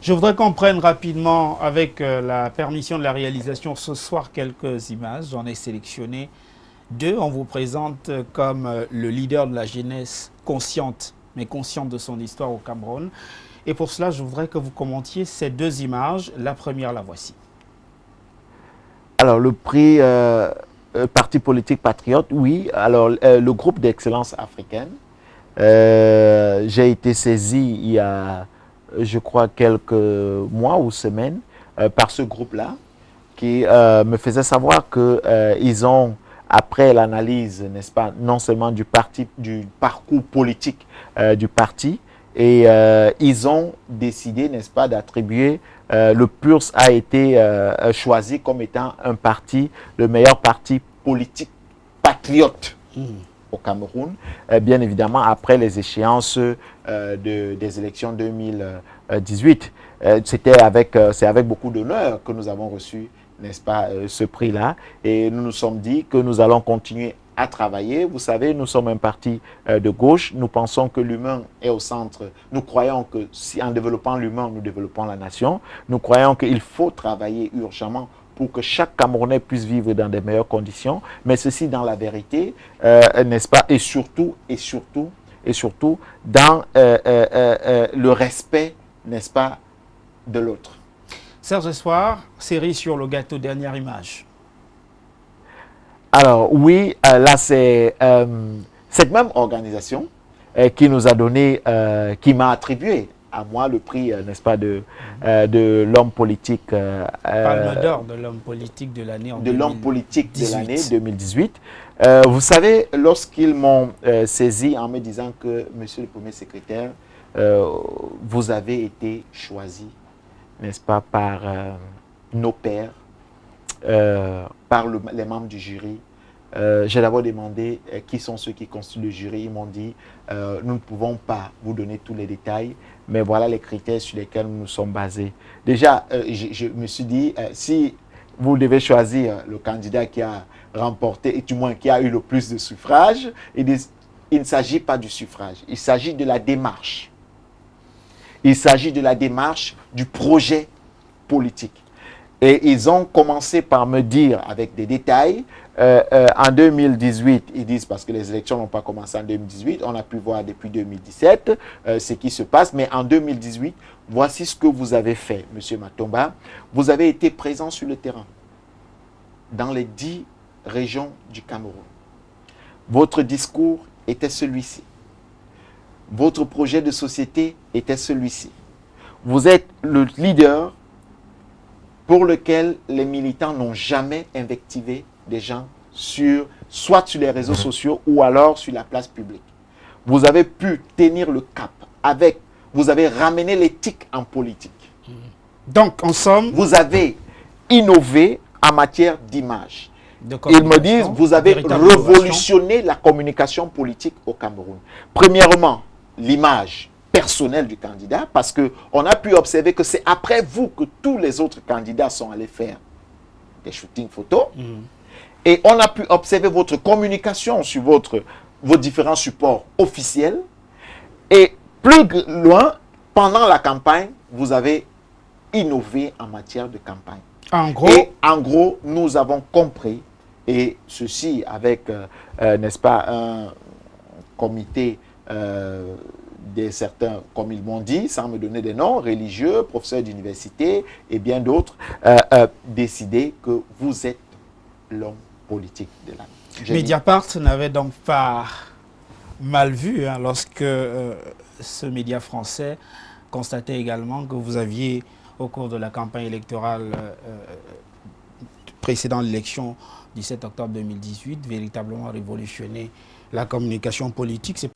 Je voudrais qu'on prenne rapidement, avec la permission de la réalisation, ce soir quelques images. J'en ai sélectionné deux. On vous présente comme le leader de la jeunesse consciente, mais consciente de son histoire au Cameroun. Et pour cela, je voudrais que vous commentiez ces deux images. La première, la voici. Alors, le prix Parti politique patriote, oui. Alors, le groupe d'excellence africaine, j'ai été saisi il y a, je crois, quelques mois ou semaines par ce groupe-là qui me faisait savoir qu'ils ont, après l'analyse, n'est-ce pas, non seulement du parcours politique du parti, et ils ont décidé, n'est-ce pas, d'attribuer, le PURS a été choisi comme étant le meilleur parti politique patriote au Cameroun, bien évidemment après les échéances des élections 2018. C'est avec beaucoup d'honneur que nous avons reçu, n'est-ce pas, ce prix-là, et nous nous sommes dit que nous allons continuer à travailler. Vous savez, nous sommes un parti de gauche. Nous pensons que l'humain est au centre. Nous croyons que si en développant l'humain, nous développons la nation. Nous croyons qu'il faut travailler urgemment pour que chaque Camerounais puisse vivre dans des meilleures conditions, mais ceci dans la vérité, n'est-ce pas, et surtout dans le respect, n'est-ce pas, de l'autre. Serge Espoir, série sur le gâteau, dernière image. Alors oui, là c'est cette même organisation qui nous a donné, qui m'a attribué à moi le prix, n'est-ce pas, de l'homme politique. Palme d'or de l'homme politique de l'année en 2018. De l'homme politique de l'année 2018. Vous savez, lorsqu'ils m'ont saisi en me disant que, monsieur le premier secrétaire, vous avez été choisi, n'est-ce pas, par nos pairs, par les membres du jury. J'ai d'abord demandé qui sont ceux qui constituent le jury. Ils m'ont dit, nous ne pouvons pas vous donner tous les détails, mais voilà les critères sur lesquels nous nous sommes basés. Déjà, je me suis dit, si vous devez choisir le candidat qui a remporté, et du moins qui a eu le plus de suffrages, il ne s'agit pas du suffrage, il s'agit de la démarche. Il s'agit de la démarche du projet politique. Et ils ont commencé par me dire avec des détails, en 2018, ils disent, parce que les élections n'ont pas commencé en 2018, on a pu voir depuis 2017 ce qui se passe, mais en 2018, voici ce que vous avez fait, M. Matomba. Vous avez été présent sur le terrain, dans les 10 régions du Cameroun. Votre discours était celui-ci. Votre projet de société était celui-ci. Vous êtes le leader pour lequel les militants n'ont jamais invectivé des gens soit sur les réseaux sociaux ou alors sur la place publique. Vous avez pu tenir le cap vous avez ramené l'éthique en politique. Donc, en somme, vous avez innové en matière d'image. Ils me disent, vous avez révolutionné la communication politique au Cameroun. Premièrement, l'image personnel du candidat, parce qu'on a pu observer que c'est après vous que tous les autres candidats sont allés faire des shootings photos. Et on a pu observer votre communication sur vos différents supports officiels. Et plus loin, pendant la campagne, vous avez innové en matière de campagne. En gros, nous avons compris, et ceci avec, n'est-ce pas, un comité certains, comme ils m'ont dit, sans me donner des noms, religieux, professeurs d'université et bien d'autres, décider que vous êtes l'homme politique de l'année. Mediapart n'avait donc pas mal vu lorsque ce média français constatait également que vous aviez, au cours de la campagne électorale précédant l'élection du 7 octobre 2018, véritablement révolutionné la communication politique. C'est